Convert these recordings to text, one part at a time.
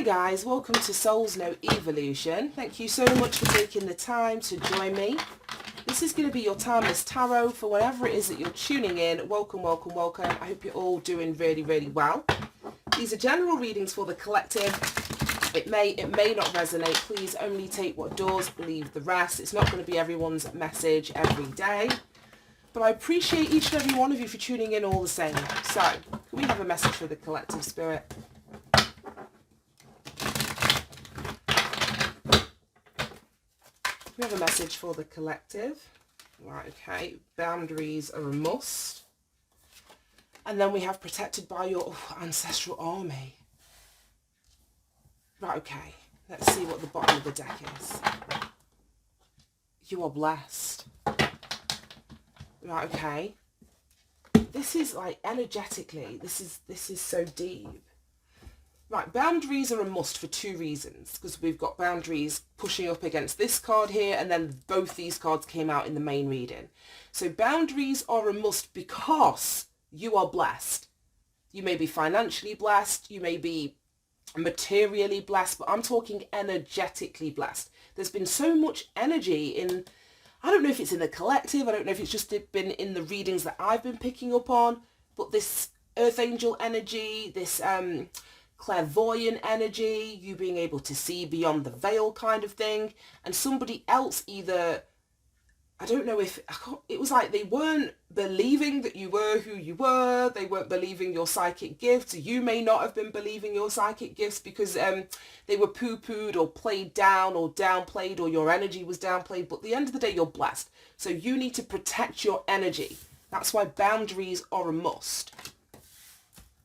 Hi guys, welcome to Souls Know Evolution. Thank you so much for taking the time to join me. This is going to be your timeless tarot for whatever it is that you're tuning in. Welcome, welcome, welcome. I hope you're all doing really, really well. These are general readings for the collective. It may not resonate. Please only take what does, leave the rest. It's not going to be everyone's message every day. But I appreciate each and every one of you for tuning in all the same. So, can we have a message for the collective spirit? We have a message for the collective. Right, okay. Boundaries are a must. And then we have protected by your ancestral army. Right, okay. Let's see what the bottom of the deck is. You are blessed. Right, okay. This is like energetically, this is so deep. Right, boundaries are a must for two reasons, because we've got boundaries pushing up against this card here, and then both these cards came out in the main reading. So boundaries are a must because you are blessed. You may be financially blessed, you may be materially blessed, but I'm talking energetically blessed. There's been so much energy in, I don't know if it's in the collective, I don't know if it's just been in the readings that I've been picking up on, but this earth angel energy, this clairvoyant energy, you being able to see beyond the veil kind of thing, and somebody else either, I don't know if, it was like they weren't believing that you were who you were, they weren't believing your psychic gifts, you may not have been believing your psychic gifts because they were poo-pooed or played down or downplayed, or your energy was downplayed, but at the end of the day you're blessed. So you need to protect your energy. That's why boundaries are a must.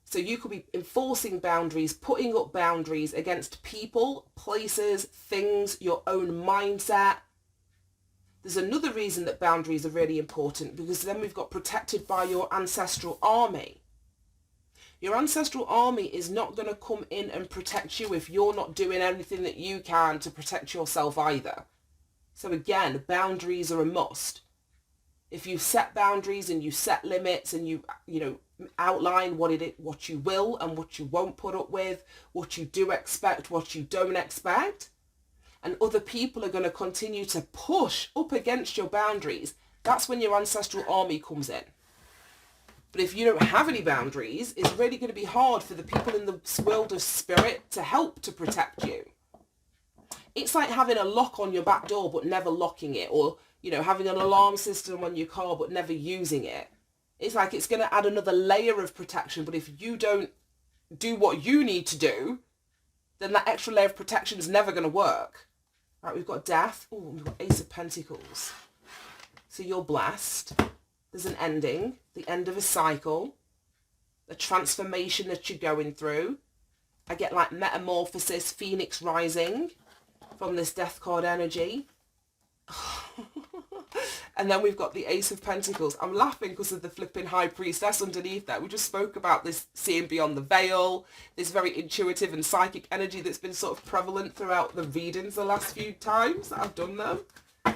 So you could be enforcing boundaries, putting up boundaries against people, places, things, your own mindset. There's another reason that boundaries are really important, because then we've got protected by your ancestral army. Your ancestral army is not going to come in and protect you if you're not doing anything that you can to protect yourself either. So again, boundaries are a must. If you set boundaries and you set limits and you outline what you will and what you won't put up with, what you do expect, what you don't expect, and other people are going to continue to push up against your boundaries, that's when your ancestral army comes in. But if you don't have any boundaries, it's really going to be hard for the people in the world of spirit to help to protect you. It's like having a lock on your back door but never locking it, or having an alarm system on your car but never using it. It's like it's going to add another layer of protection, but if you don't do what you need to do, then that extra layer of protection is never going to work. Right, we've got death. Oh, we've got Ace of Pentacles. So you're blessed. There's an ending, the end of a cycle, a transformation that you're going through. I get like metamorphosis, phoenix rising from this death card energy. And then we've got the Ace of Pentacles. I'm laughing because of the flipping High Priestess underneath that. We just spoke about this seeing beyond the veil, this very intuitive and psychic energy that's been sort of prevalent throughout the readings the last few times that I've done them. I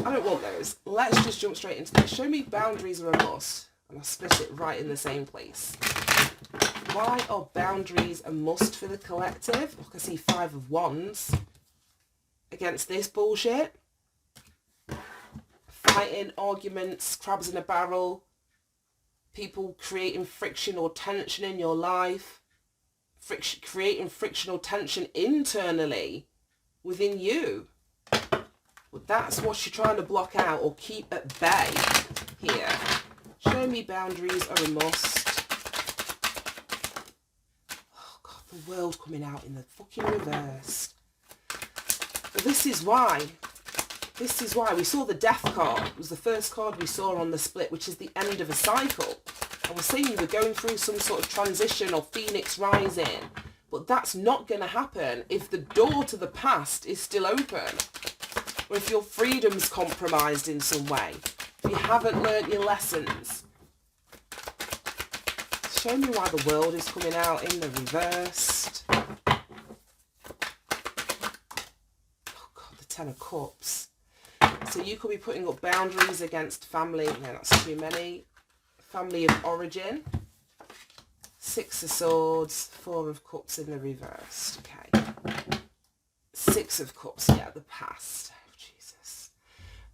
don't want those. Let's just jump straight into this. Show me boundaries are a must. And I'll split it right in the same place. Why are boundaries a must for the collective? Look, I see 5 of Wands against this bullshit. Fighting, arguments, crabs in a barrel, people creating friction or tension in your life, creating friction or tension internally within you. Well, that's what you're trying to block out or keep at bay here. Show me boundaries are a must. Oh God, the world coming out in the fucking reverse. Well, this is why we saw the death card. It was the first card we saw on the split, which is the end of a cycle. I was saying you were going through some sort of transition or phoenix rising, but that's not going to happen if the door to the past is still open, or if your freedom's compromised in some way, if you haven't learnt your lessons. Show me why the world is coming out in the reversed. Oh God, the Ten of Cups. So you could be putting up boundaries against family. No, that's too many. Family of origin. 6 of Swords, 4 of Cups in the reverse. Okay. Six of Cups, yeah, the past. Oh, Jesus.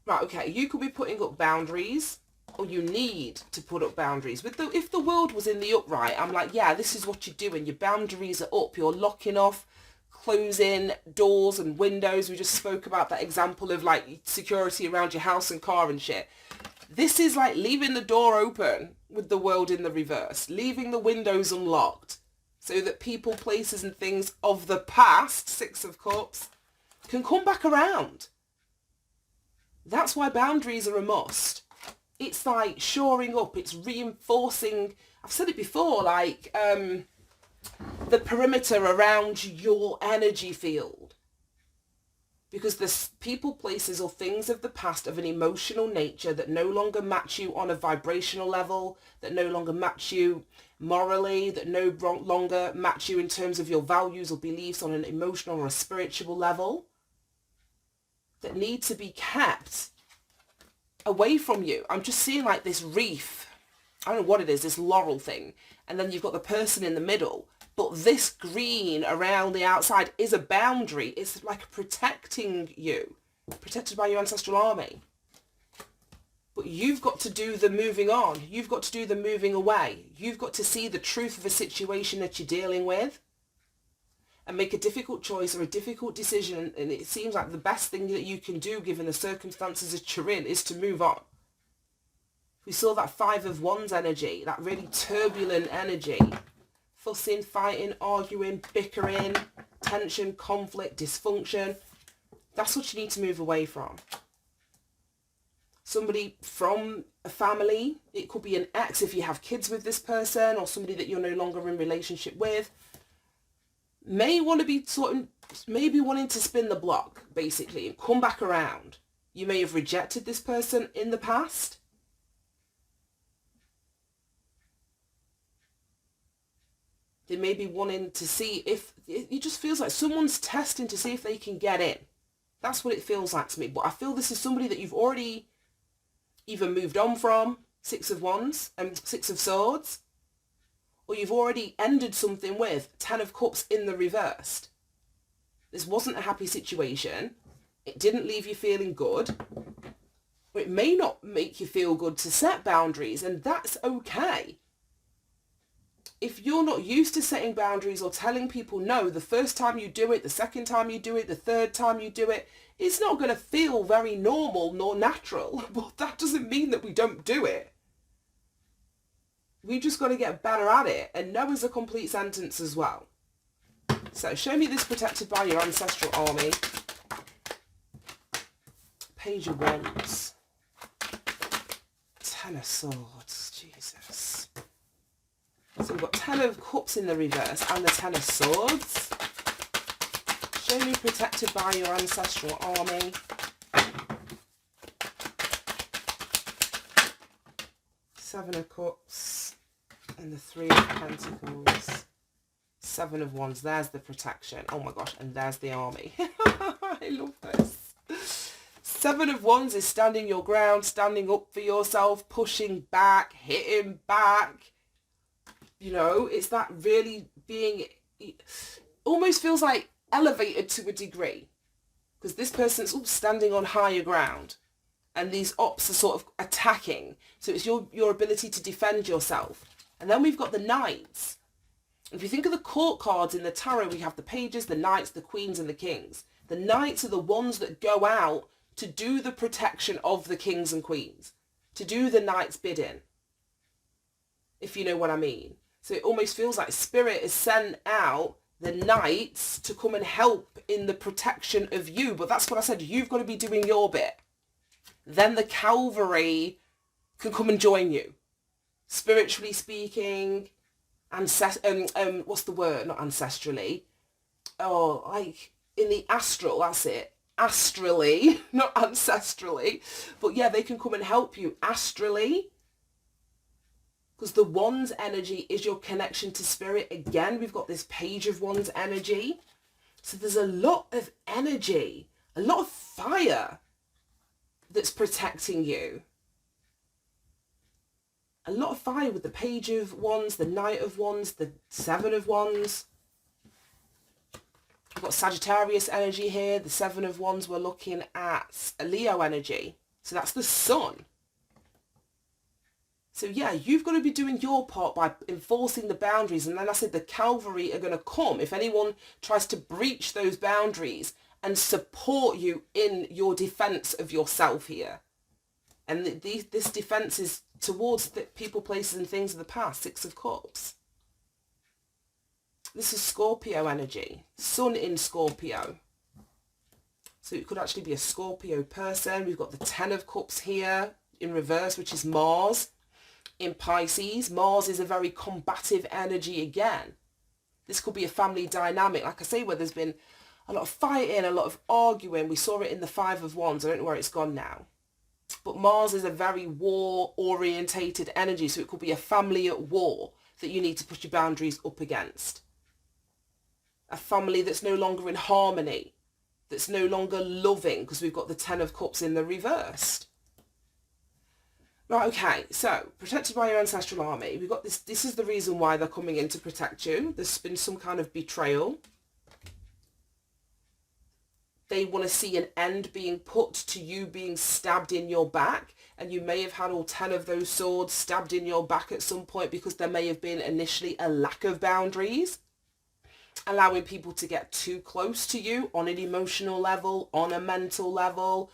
Right, okay, you could be putting up boundaries, or you need to put up boundaries. If the world was in the upright, I'm like, yeah, this is what you're doing. Your boundaries are up. You're locking off, closing doors and windows. We just spoke about that example of like security around your house and car and shit. This is like leaving the door open with the world in the reverse, leaving the windows unlocked so that people, places and things of the past, Six of Cups, can come back around. That's why boundaries are a must. It's like shoring up, it's reinforcing, I've said it before, like the perimeter around your energy field. Because the people, places or things of the past of an emotional nature that no longer match you on a vibrational level, that no longer match you morally, that no longer match you in terms of your values or beliefs on an emotional or a spiritual level, that need to be kept away from you. I'm just seeing like this reef. I don't know what it is, this laurel thing. And then you've got the person in the middle. But this green around the outside is a boundary. It's like protecting you. Protected by your ancestral army. But you've got to do the moving on. You've got to do the moving away. You've got to see the truth of a situation that you're dealing with and make a difficult choice or a difficult decision. And it seems like the best thing that you can do given the circumstances that you're in is to move on. We saw that Five of Wands energy, that really turbulent energy. Fussing, fighting, arguing, bickering, tension, conflict, dysfunction. That's what you need to move away from. Somebody from a family, it could be an ex if you have kids with this person, or somebody that you're no longer in relationship with, may want to be maybe wanting to spin the block, basically, and come back around. You may have rejected this person in the past. They may be wanting to see if, it just feels like someone's testing to see if they can get in. That's what it feels like to me. But I feel this is somebody that you've already either moved on from, Six of Wands, and Six of Swords, or you've already ended something with, Ten of Cups in the reversed. This wasn't a happy situation. It didn't leave you feeling good. Or it may not make you feel good to set boundaries, and that's okay. If you're not used to setting boundaries or telling people no, the first time you do it, the second time you do it, the third time you do it, it's not going to feel very normal nor natural. But that doesn't mean that we don't do it. We just got to get better at it. And no is a complete sentence as well. So show me this protected by your ancestral army. Page of Wands. Ten of Swords. Jesus. So we've got Ten of Cups in the reverse and the Ten of Swords. Show me protected by your ancestral army. Seven of Cups and the Three of Pentacles. Seven of Wands. There's the protection. Oh my gosh. And there's the army. I love this. Seven of Wands is standing your ground, standing up for yourself, pushing back, hitting back. You know, it's that really being, almost feels like elevated to a degree. Because this person's standing on higher ground. And these ops are sort of attacking. So it's your ability to defend yourself. And then we've got the Knights. If you think of the court cards in the tarot, we have the pages, the Knights, the Queens and the Kings. The Knights are the ones that go out to do the protection of the Kings and Queens. To do the Knights' bidding. If you know what I mean. So it almost feels like Spirit has sent out the Knights to come and help in the protection of you. But that's what I said. You've got to be doing your bit. Then the Cavalry can come and join you. Spiritually speaking, what's the word? Not ancestrally. Oh, like in the astral, that's it. Astrally, not ancestrally. But yeah, they can come and help you astrally. Because the Wands energy is your connection to Spirit. Again, we've got this Page of Wands energy. So there's a lot of energy, a lot of fire that's protecting you. A lot of fire with the Page of Wands, the Knight of Wands, the Seven of Wands. We've got Sagittarius energy here. The Seven of Wands, we're looking at a Leo energy. So that's the sun. So yeah, you've got to be doing your part by enforcing the boundaries. And then I said the cavalry are going to come if anyone tries to breach those boundaries and support you in your defense of yourself here. And this defense is towards the people, places and things of the past. Six of Cups. This is Scorpio energy. Sun in Scorpio. So it could actually be a Scorpio person. We've got the Ten of Cups here in reverse, which is Mars. In Pisces, Mars is a very combative energy again. This could be a family dynamic, like I say, where there's been a lot of fighting, a lot of arguing. We saw it in the Five of Wands. I don't know where it's gone now. But Mars is a very war-orientated energy, so it could be a family at war that you need to put your boundaries up against. A family that's no longer in harmony, that's no longer loving, because we've got the Ten of Cups in the reversed. Right, okay, so protected by your ancestral army. We've got this. This is the reason why they're coming in to protect you. There's been some kind of betrayal. They want to see an end being put to you being stabbed in your back. And you may have had all 10 of those swords stabbed in your back at some point because there may have been initially a lack of boundaries, allowing people to get too close to you on an emotional level, on a mental level,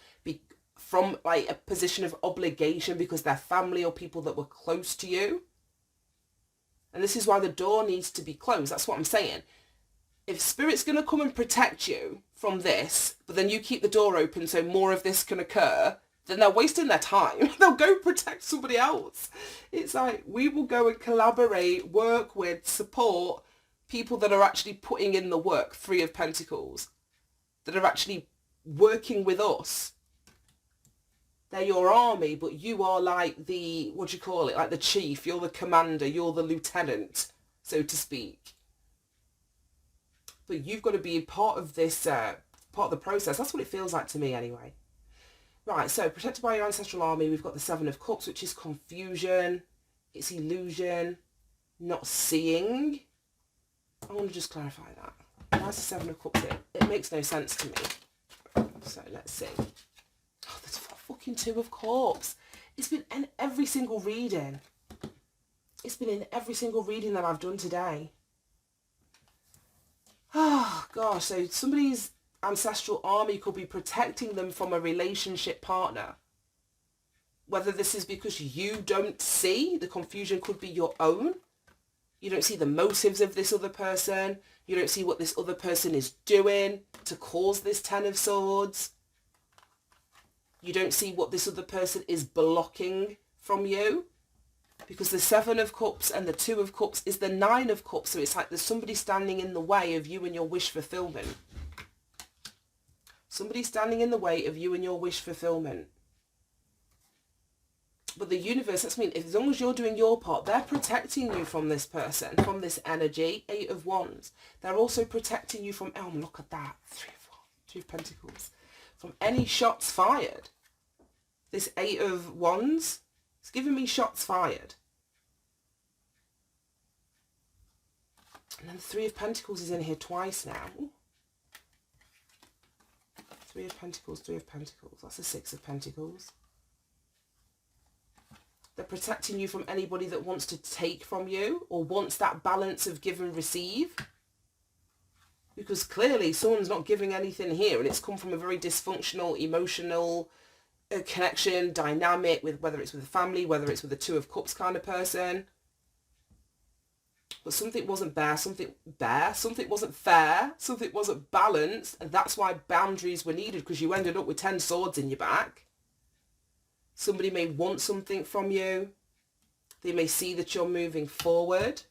from like a position of obligation because they're family or people that were close to you. And this is why the door needs to be closed. That's what I'm saying. If Spirit's going to come and protect you from this, but then you keep the door open so more of this can occur, then they're wasting their time. They'll go protect somebody else. It's like, we will go and collaborate, work with, support people that are actually putting in the work. Three of Pentacles. That are actually working with us. They're your army, but you are like the, what do you call it? Like the chief. You're the commander. You're the lieutenant, so to speak. But you've got to be part of this, part of the process. That's what it feels like to me anyway. Right, so protected by your ancestral army, we've got the Seven of Cups, which is confusion. It's illusion, not seeing. I want to just clarify that. Why is the Seven of Cups here? It makes no sense to me. So let's see. Oh, there's fucking Two of Cups. It's been in every single reading. It's been in every single reading that I've done today. Oh, gosh. So somebody's ancestral army could be protecting them from a relationship partner. Whether this is because you don't see, the confusion could be your own. You don't see the motives of this other person. You don't see what this other person is doing to cause this Ten of Swords. You don't see what this other person is blocking from you. Because the Seven of Cups and the Two of Cups is the Nine of Cups. So it's like there's somebody standing in the way of you and your wish fulfillment. Somebody standing in the way of you and your wish fulfillment. But the universe, that's mean, as long as you're doing your part, they're protecting you from this person, from this energy. Eight of Wands. They're also protecting you from, oh, look at that. Three of Wands, Two of Pentacles. From any shots fired. This Eight of Wands, it's giving me shots fired. And then the Three of Pentacles is in here twice now. Ooh. Three of Pentacles, Three of Pentacles. That's a Six of Pentacles. They're protecting you from anybody that wants to take from you or wants that balance of give and receive. Because clearly someone's not giving anything here and it's come from a very dysfunctional, emotional connection, dynamic, with whether it's with a family, whether it's with a Two of Cups kind of person. But something wasn't something wasn't fair, something wasn't balanced, and that's why boundaries were needed, because you ended up with 10 swords in your back. Somebody may want something from you. They may see that you're moving forward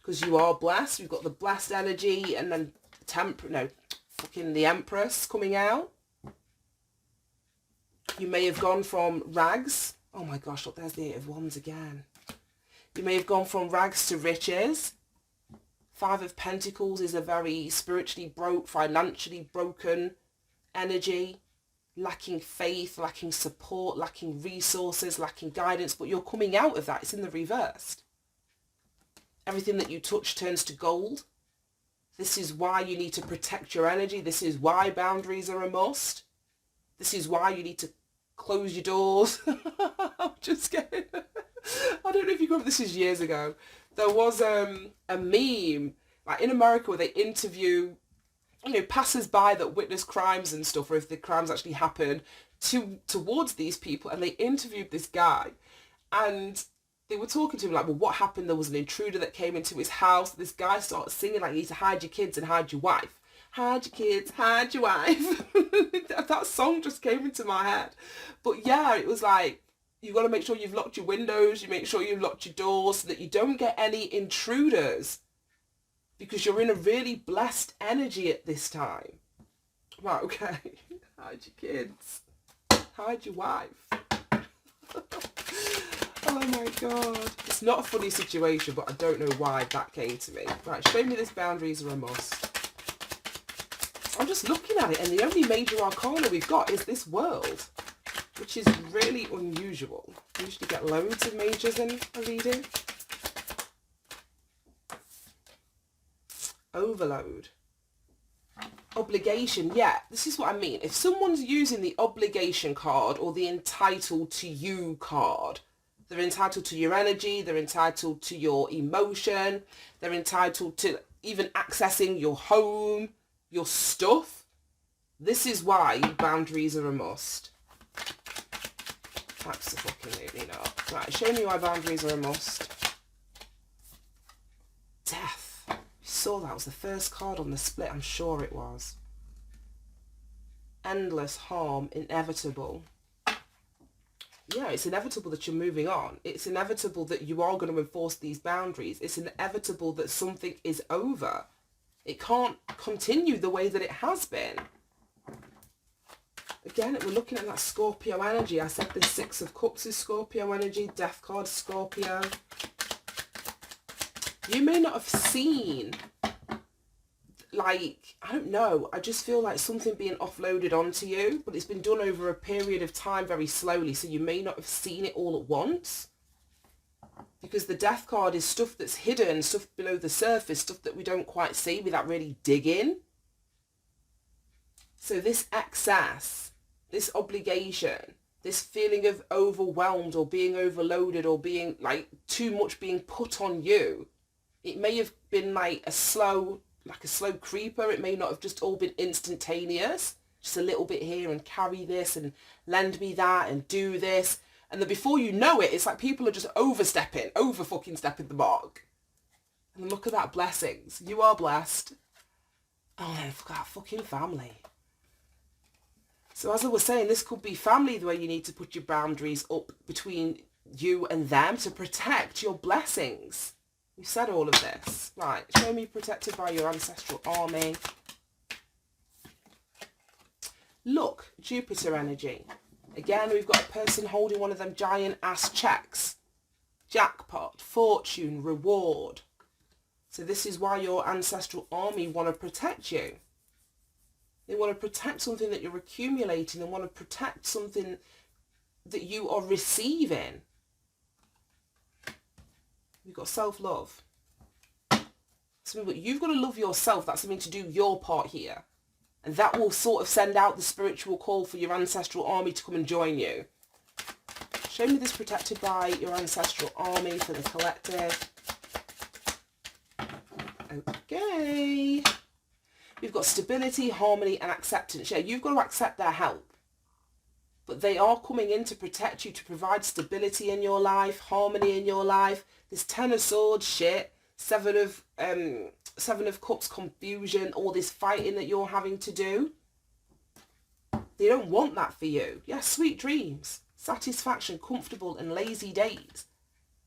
because you are blessed. We've got the blessed energy and then the Empress coming out. You may have gone from rags. Oh my gosh, look, there's the Eight of Wands again. You may have gone from rags to riches. Five of Pentacles is a very spiritually broke, financially broken energy. Lacking faith, lacking support, lacking resources, lacking guidance. But you're coming out of that. It's in the reversed. Everything that you touch turns to gold. This is why you need to protect your energy. This is why boundaries are a must. This is why you need to close your doors. I'm just kidding. I don't know if you remember, this is years ago. There was a meme, like in America, where they interview, passers-by that witness crimes and stuff, or if the crimes actually happen, towards these people, and they interviewed this guy, and they were talking to him like, well, what happened? There was an intruder that came into his house. This guy started singing like, you need to hide your kids and hide your wife. Hide your kids, hide your wife. That song just came into my head. But yeah, it was like, you've got to make sure you've locked your windows, you make sure you've locked your doors so that you don't get any intruders, because you're in a really blessed energy at this time. Right, okay. Hide your kids. Hide your wife. Oh my God. It's not a funny situation, but I don't know why that came to me. Right, show me this boundaries are a must. I'm just looking at it, and the only major arcana we've got is this world, which is really unusual. We usually get loads of majors in a reading. Overload. Obligation. Yeah, this is what I mean. If someone's using the obligation card or the entitled to you card, they're entitled to your energy, they're entitled to your emotion, they're entitled to even accessing your home, your stuff. This is why boundaries are a must. Absolutely not. Right, show me why boundaries are a must. Death. You saw that was the first card on the split, I'm sure it was. Endless harm, inevitable. Yeah, it's inevitable that you're moving on. It's inevitable that you are going to enforce these boundaries. It's inevitable that something is over. It can't continue the way that it has been. Again, we're looking at that Scorpio energy. I said the Six of Cups is Scorpio energy. Death card, Scorpio. You may not have seen, like, I don't know. I just feel like something being offloaded onto you, but it's been done over a period of time very slowly. So you may not have seen it all at once. Because the Death card is stuff that's hidden, stuff below the surface, stuff that we don't quite see without really digging. So this excess, this obligation, this feeling of overwhelmed or being overloaded or being like too much being put on you, it may have been like a slow creeper. It may not have just all been instantaneous, just a little bit here and carry this and lend me that and do this. And then before you know it, it's like people are just over fucking stepping the mark. And look at that, blessings. You are blessed. Oh, then that fucking family. So as I was saying, this could be family where you need to put your boundaries up between you and them to protect your blessings. We've said all of this. Right, show me protected by your ancestral army. Look, Jupiter energy. Again, we've got a person holding one of them giant ass checks. Jackpot, fortune, reward. So this is why your ancestral army want to protect you. They want to protect something that you're accumulating. They want to protect something that you are receiving. You've got self-love. You've got to love yourself. That's something to do your part here. And that will sort of send out the spiritual call for your ancestral army to come and join you. Show me this protected by your ancestral army for the collective. Okay. We've got stability, harmony and acceptance. Yeah, you've got to accept their help. But they are coming in to protect you, to provide stability in your life, harmony in your life. This Ten of Swords shit, Seven of Cups confusion, all this fighting that you're having to do. They don't want that for you. Yeah, sweet dreams, satisfaction, comfortable and lazy days.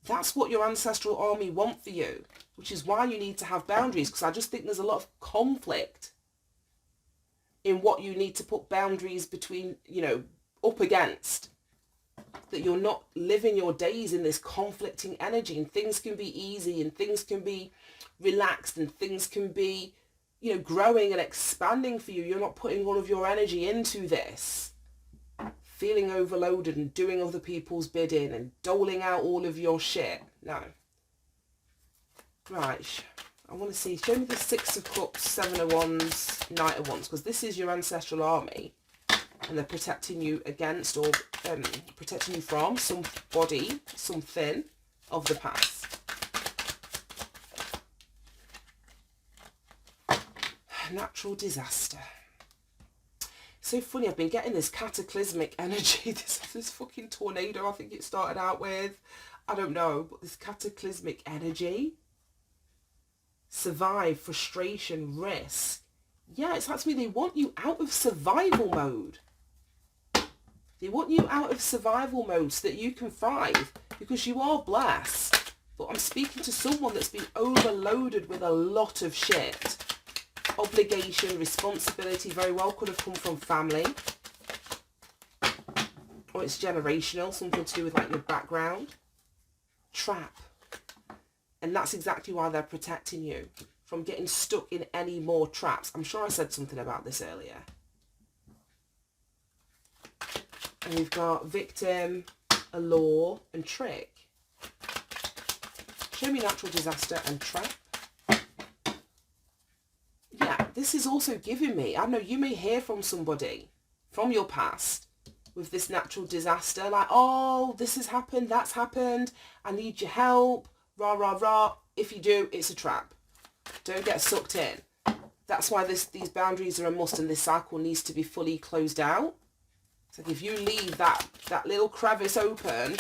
That's what your ancestral army want for you, which is why you need to have boundaries, because I just think there's a lot of conflict in what you need to put boundaries between, up against. That you're not living your days in this conflicting energy, and things can be easy and things can be relaxed and things can be, growing and expanding for you. You're not putting all of your energy into this. Feeling overloaded and doing other people's bidding and doling out all of your shit. No. Right. I want to see, show me the Six of Cups, Seven of Wands, Knight of Wands, because this is your ancestral army, and they're protecting you against, or protecting you from somebody, something of the past. Natural disaster. So funny, I've been getting this cataclysmic energy, this fucking tornado I think it started out with. I don't know, but this cataclysmic energy. Survive, frustration, risk. Yeah, it's like to me, they want you out of survival mode. They want you out of survival mode so that you can thrive, because you are blessed. But I'm speaking to someone that's been overloaded with a lot of shit. Obligation, responsibility, very well could have come from family. Or it's generational, something to do with like your background. Trap. And that's exactly why they're protecting you from getting stuck in any more traps. I'm sure I said something about this earlier. And we've got victim, allure, and trick. Show me natural disaster and trap. Yeah, this is also giving me, I know you may hear from somebody from your past with this natural disaster, like, oh, this has happened, that's happened, I need your help. Rah, rah, rah. If you do, it's a trap. Don't get sucked in. That's why these boundaries are a must, and this cycle needs to be fully closed out. It's like if you leave that little crevice open,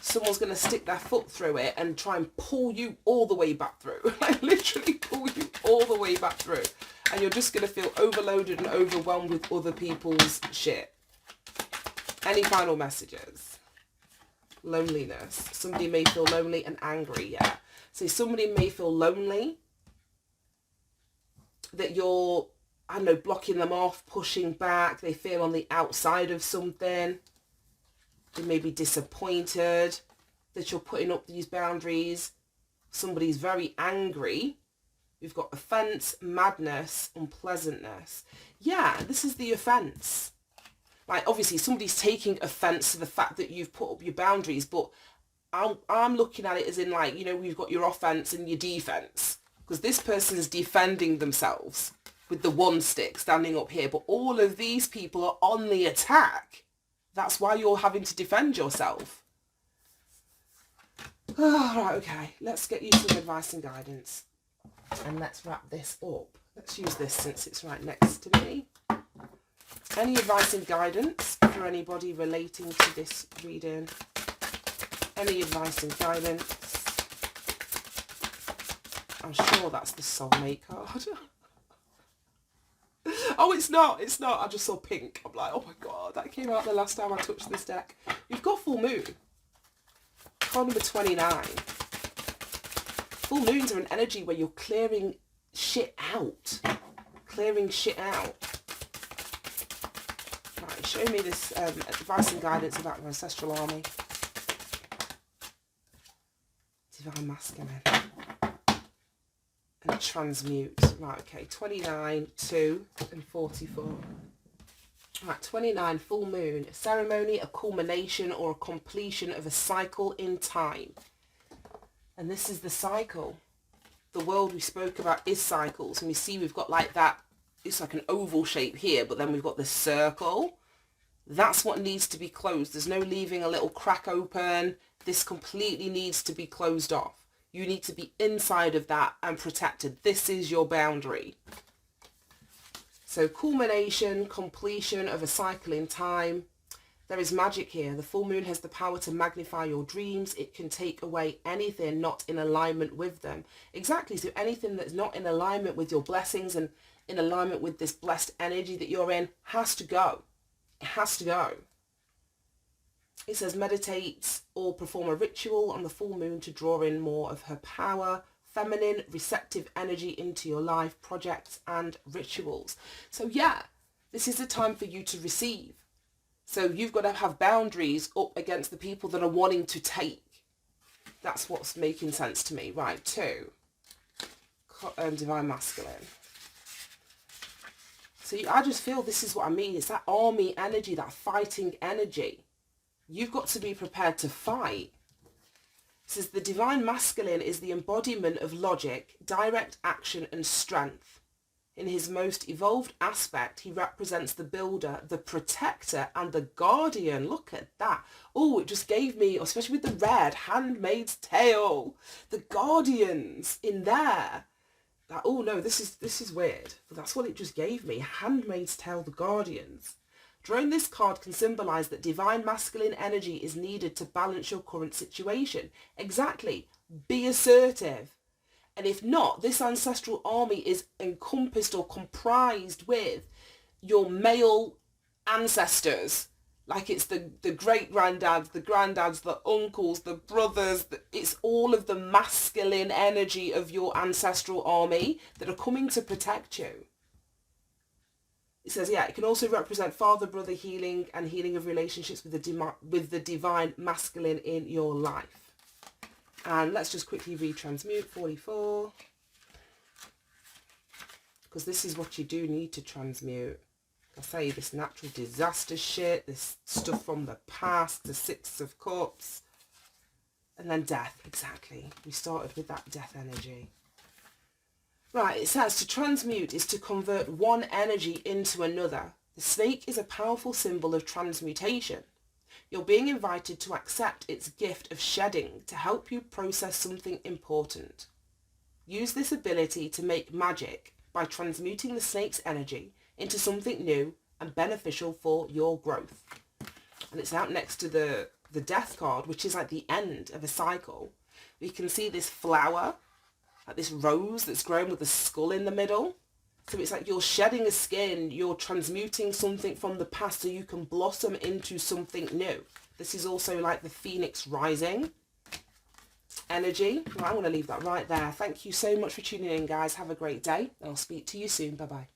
someone's going to stick their foot through it and try and pull you all the way back through. Like literally pull you all the way back through. And you're just going to feel overloaded and overwhelmed with other people's shit. Any final messages? Loneliness. Somebody may feel lonely and angry, yeah. So somebody may feel lonely, that you're, I don't know, blocking them off, pushing back. They feel on the outside of something. They may be disappointed that you're putting up these boundaries. Somebody's very angry. We've got offense, madness, unpleasantness. Yeah, this is the offense. Like, obviously, somebody's taking offence to the fact that you've put up your boundaries, but I'm looking at it as in, like, you know, we've got your offence and your defence. Because this person's defending themselves with the one stick standing up here, but all of these people are on the attack. That's why you're having to defend yourself. Oh, right, okay. Let's get you some advice and guidance. And let's wrap this up. Let's use this since it's right next to me. Any advice and guidance for anybody relating to this reading? Any advice and guidance? I'm sure that's the soulmate card. Oh, it's not. It's not. I just saw pink. I'm like, oh my God, that came out the last time I touched this deck. You've got full moon. Card number 29. Full moons are an energy where you're clearing shit out. Clearing shit out. Right, show me this advice and guidance about your ancestral army. Divine masculine. And transmute. Right, okay. 29, 2, and 44. Right, 29, full moon. A ceremony, a culmination, or a completion of a cycle in time. And this is the cycle. The world we spoke about is cycles. And we see we've got like that, it's like an oval shape here, but then we've got this circle. That's what needs to be closed. There's no leaving a little crack open. This completely needs to be closed off. You need to be inside of that and protected. This is your boundary. So culmination, completion of a cycle in time. There is magic here. The full moon has the power to magnify your dreams. It can take away anything not in alignment with them. Exactly. So anything that's not in alignment with your blessings and in alignment with this blessed energy that you're in has to go. It has to go. It says meditate or perform a ritual on the full moon to draw in more of her power, feminine, receptive energy into your life, projects and rituals. So yeah, this is the time for you to receive. So you've got to have boundaries up against the people that are wanting to take. That's what's making sense to me. Right, 2. Divine masculine. So I just feel this is what I mean. It's that army energy, that fighting energy. You've got to be prepared to fight. It says the divine masculine is the embodiment of logic, direct action and strength. In his most evolved aspect, he represents the builder, the protector and the guardian. Look at that. Oh, it just gave me, especially with the red, Handmaid's Tale. The guardians in there. Oh no, this is weird. But that's what it just gave me. Handmaid's Tale, the guardians. Drawing this card can symbolize that divine masculine energy is needed to balance your current situation. Exactly. Be assertive. And if not, this ancestral army is encompassed or comprised with your male ancestors. Like it's the great-granddads, the granddads, the uncles, the brothers. It's all of the masculine energy of your ancestral army that are coming to protect you. It says, yeah, it can also represent father-brother healing and healing of relationships with the divine masculine in your life. And let's just quickly retransmute 44. Because this is what you do need to transmute. I say this natural disaster shit, this stuff from the past, the Six of Cups. And then death, exactly. We started with that death energy. Right, it says to transmute is to convert one energy into another. The snake is a powerful symbol of transmutation. You're being invited to accept its gift of shedding to help you process something important. Use this ability to make magic by transmuting the snake's energy into something new and beneficial for your growth. And it's out next to the death card, which is like the end of a cycle. We can see this flower, like this rose that's grown with a skull in the middle. So it's like you're shedding a skin, you're transmuting something from the past so you can blossom into something new. This is also like the phoenix rising energy. Well, I'm going to leave that right there. Thank you so much for tuning in, guys. Have a great day. I'll speak to you soon. Bye-bye.